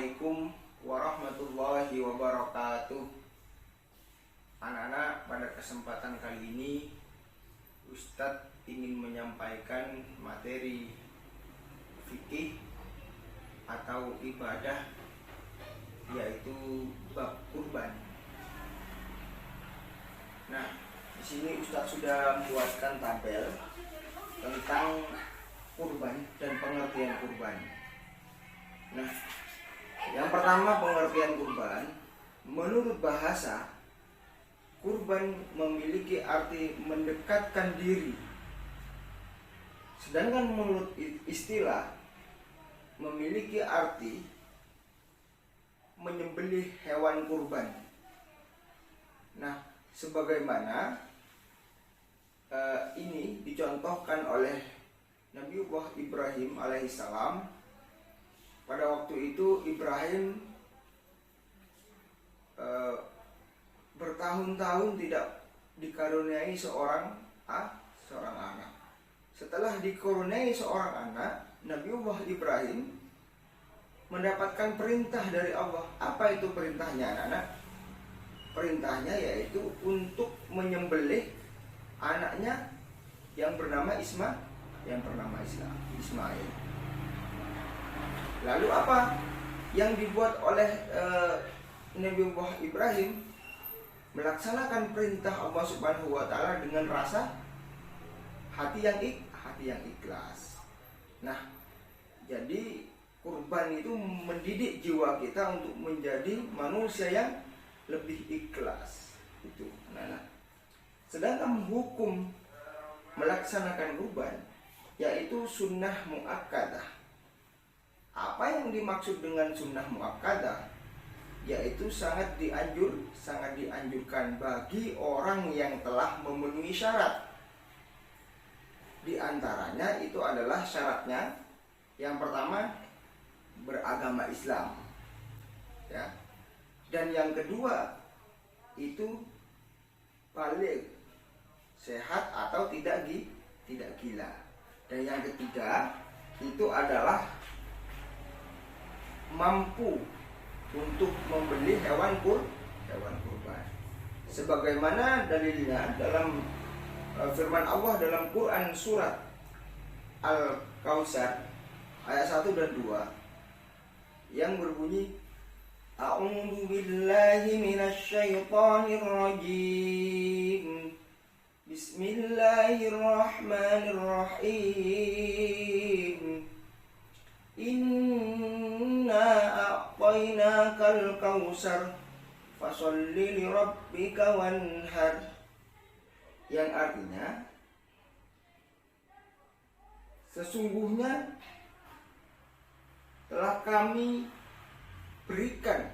Assalamualaikum warahmatullahi wabarakatuh. Anak-anak, pada kesempatan kali ini Ustadz ingin menyampaikan materi fikih atau ibadah, yaitu bab kurban. Nah, di sini Ustadz sudah membuatkan tabel tentang kurban dan pengertian kurban. Nah, yang pertama, pengertian kurban. Menurut bahasa, kurban memiliki arti mendekatkan diri. Sedangkan menurut istilah, memiliki arti menyembelih hewan kurban. Nah, sebagaimana ini dicontohkan oleh Nabiullah Ibrahim alaihissalam. Pada waktu itu Ibrahim bertahun-tahun tidak dikaruniai seorang anak. Setelah dikaruniai seorang anak, Nabiullah Ibrahim mendapatkan perintah dari Allah. Apa itu perintahnya, anak-anak? Perintahnya yaitu untuk menyembelih anaknya yang bernama Ismail. Lalu apa yang dibuat oleh Nabiullah Ibrahim? Melaksanakan perintah Allah Subhanahu wa taala dengan rasa hati yang ikhlas. Nah, jadi kurban itu mendidik jiwa kita untuk menjadi manusia yang lebih ikhlas. Itu. Nah. Sedangkan hukum melaksanakan kurban yaitu sunnah muakkadah. Apa yang dimaksud dengan sunnah muakkadah? Yaitu sangat dianjurkan bagi orang yang telah memenuhi syarat. Di antaranya itu adalah syaratnya, yang pertama, beragama Islam, ya. Dan yang kedua itu baligh, sehat atau tidak gila. Dan yang ketiga itu adalah mampu untuk membeli hewan kurban. Sebagaimana dalilnya dalam firman Allah dalam Quran surat Al-Kautsar ayat 1 dan 2 yang berbunyi, A'udzu billahi minasyaitonir rajim. Bismillahirrahmanirrahim. Inna a'tainakal kautsar fasholli li rabbika wanhar. Yang artinya, sesungguhnya telah kami berikan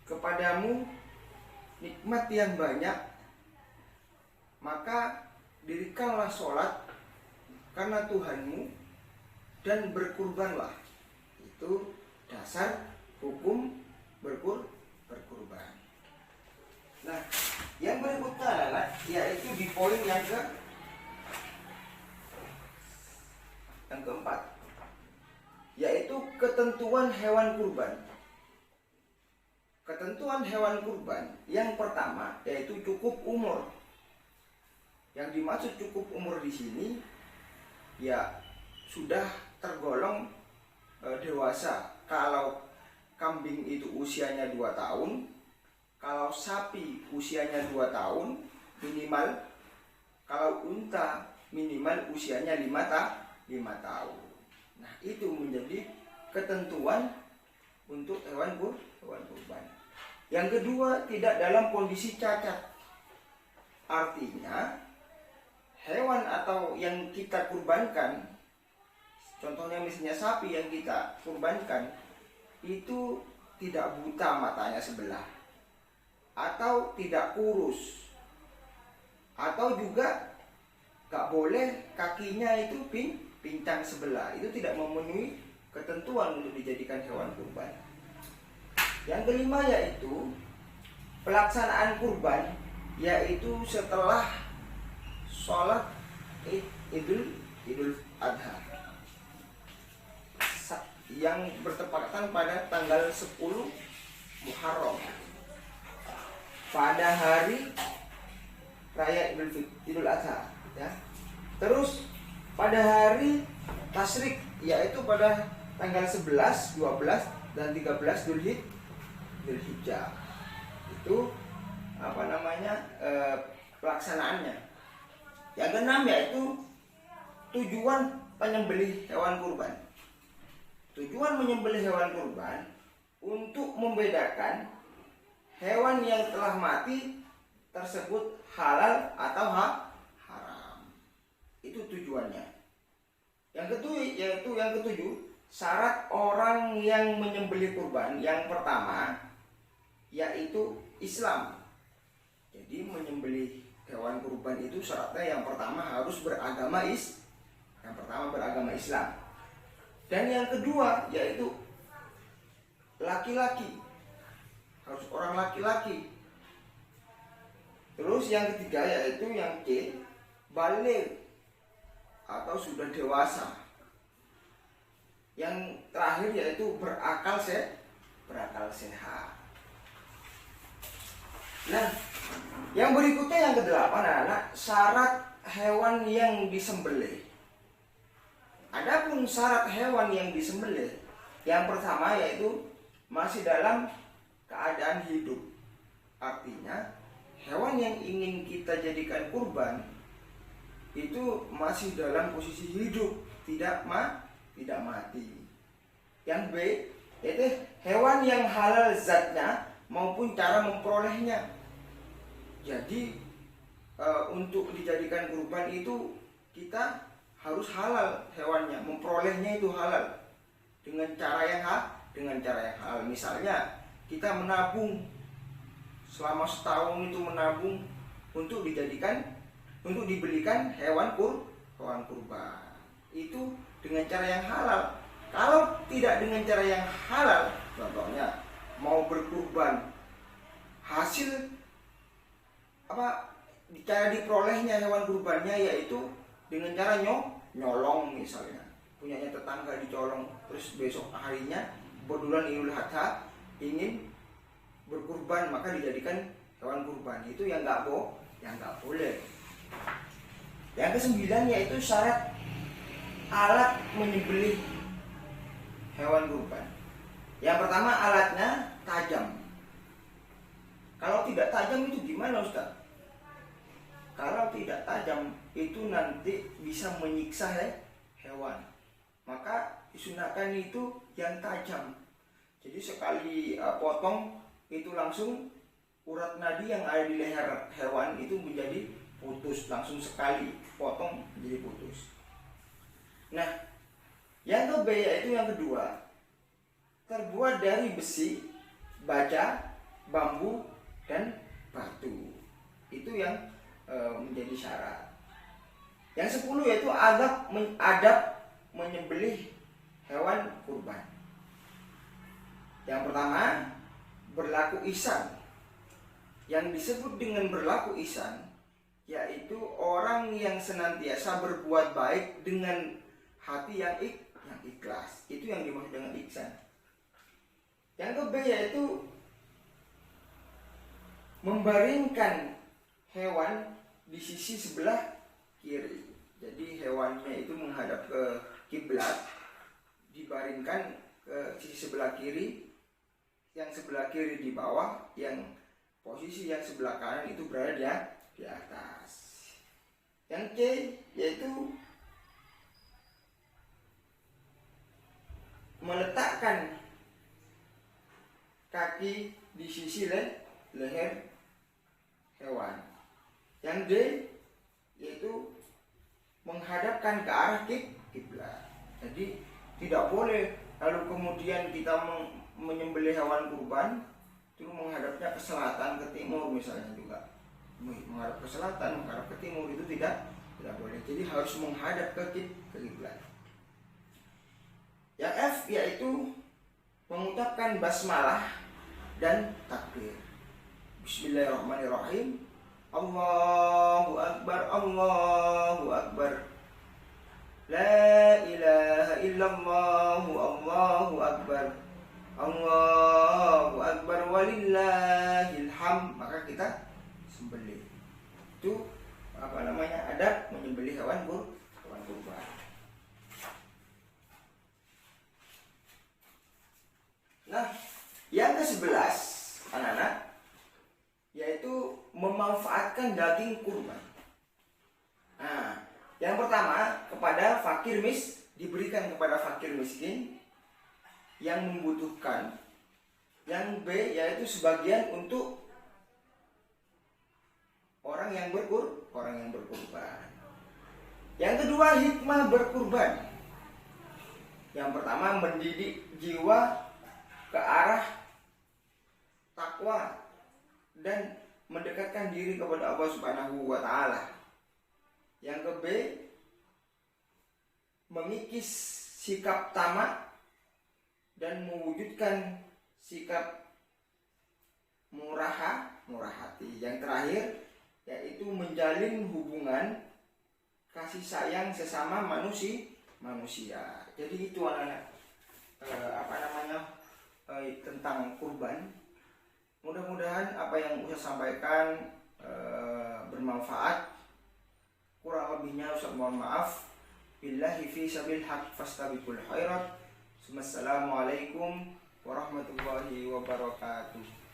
kepadamu nikmat yang banyak, maka dirikanlah sholat karena Tuhanmu dan berkurbanlah. Itu dasar hukum berkurban. Nah, yang berikutnya adalah yaitu di poin yang keempat, yaitu ketentuan hewan kurban. Ketentuan hewan kurban yang pertama yaitu cukup umur. Yang dimaksud cukup umur di sini ya sudah tergolong dewasa. Kalau kambing itu usianya 2 tahun, kalau sapi usianya 2 tahun minimal, kalau unta minimal usianya 5 tahun. Nah, itu menjadi ketentuan untuk hewan kurban. Yang kedua, tidak dalam kondisi cacat. Artinya hewan atau yang kita kurbankan, contohnya misalnya sapi yang kita kurbankan, itu tidak buta matanya sebelah, atau tidak kurus, atau juga gak boleh kakinya itu pincang sebelah. Itu tidak memenuhi ketentuan untuk dijadikan hewan kurban. Yang kelima yaitu pelaksanaan kurban, yaitu setelah sholat Idul Adha. yang bertepatan pada tanggal 10 Muharram, pada hari raya Idul Adha ya. Terus pada hari tasyrik, yaitu pada tanggal 11, 12 dan 13 Dzulhijjah. Itu pelaksanaannya. Yang keenam yaitu tujuan penyembelih hewan kurban. Tujuan menyembelih hewan kurban untuk membedakan hewan yang telah mati tersebut halal atau haram. Itu tujuannya. Yang ketujuh, syarat orang yang menyembelih kurban yang pertama yaitu Islam. Jadi menyembelih hewan kurban itu syaratnya yang pertama harus beragama Islam. Dan yang kedua yaitu laki-laki, harus orang laki-laki. Terus yang ketiga yaitu yang C, baligh atau sudah dewasa. Yang terakhir yaitu berakal sehat. Nah, yang berikutnya yang kedelapan adalah syarat hewan yang disembelih. Adapun syarat hewan yang disembelih, yang pertama yaitu masih dalam keadaan hidup. Artinya hewan yang ingin kita jadikan kurban itu masih dalam posisi hidup, tidak mati. Yang B yaitu hewan yang halal zatnya maupun cara memperolehnya. Jadi untuk dijadikan kurban itu kita harus halal hewannya, memperolehnya itu halal dengan cara yang halal. Misalnya kita menabung selama setahun, itu menabung untuk dibelikan hewan kurban. Itu dengan cara yang halal. Kalau tidak dengan cara yang halal, contohnya mau berkurban, hasil cara diperolehnya hewan kurbannya yaitu dengan cara nyolong, misalnya punyanya tetangga dicolong, terus besok harinya kebetulan Idul Adha ingin berkurban, maka dijadikan hewan kurban. Itu yang nggak boleh. Yang kesembilan yaitu syarat alat menyembelih hewan kurban. Yang pertama, alatnya tajam. Kalau tidak tajam itu gimana, Ustaz? Kalau tidak tajam itu nanti bisa menyiksa hewan. Maka disunahkan itu yang tajam. Jadi sekali potong itu langsung urat nadi yang ada di leher hewan itu menjadi putus, langsung sekali potong menjadi putus. Nah, yang yaitu yang kedua, terbuat dari besi, baja, bambu, dan batu. Itu yang menjadi syarat. Yang 10 yaitu adab menyembelih hewan kurban. Yang pertama, berlaku ihsan. Yang disebut dengan berlaku ihsan yaitu orang yang senantiasa berbuat baik dengan hati yang ikhlas. Itu yang dimaksud dengan ihsan. Yang B yaitu membaringkan hewan di sisi sebelah kiri. Jadi hewannya itu menghadap ke kiblat, dibaringkan ke sisi sebelah kiri. Yang sebelah kiri di bawah, yang posisi yang sebelah kanan itu berada di atas. Yang C yaitu meletakkan kaki di sisi leher hewan. Yang D yaitu menghadapkan ke arah kiblat. Jadi tidak boleh lalu kemudian kita menyembelih hewan kurban itu menghadapnya ke selatan, ke timur misalnya, juga menghadap ke selatan, menghadap ke timur, itu tidak boleh. Jadi harus menghadap ke kiblat. Yang F yaitu mengucapkan basmalah dan takbir. Bismillahirrahmanirrahim. Allahu Akbar, Allahu Akbar. La ilaha illallah. illallah, Allahu akbar, Allahu akbar walillahil hamd, maka kita sembelih. Itu adab menyembelih hewan kurban. Nah, yang ke-11 anak-anak, yaitu memanfaatkan daging kurban. Nah, yang pertama kepada diberikan kepada fakir miskin yang membutuhkan. Yang B yaitu sebagian untuk orang yang berkurban. Yang kedua, hikmah berkurban. Yang pertama, mendidik jiwa ke arah takwa dan mendekatkan diri kepada Allah Subhanahu wa taala. Yang ke B, mengikis sikap tamak dan mewujudkan sikap murah hati. Yang terakhir yaitu menjalin hubungan kasih sayang sesama manusia. Jadi itu anak-anak tentang kurban. Mudah-mudahan apa yang Ustaz sampaikan bermanfaat. Kurang lebihnya Ustaz mohon maaf. Billahi fi sabil haq fastabiqul khairat. Wassalamualaikum warahmatullahi wabarakatuh.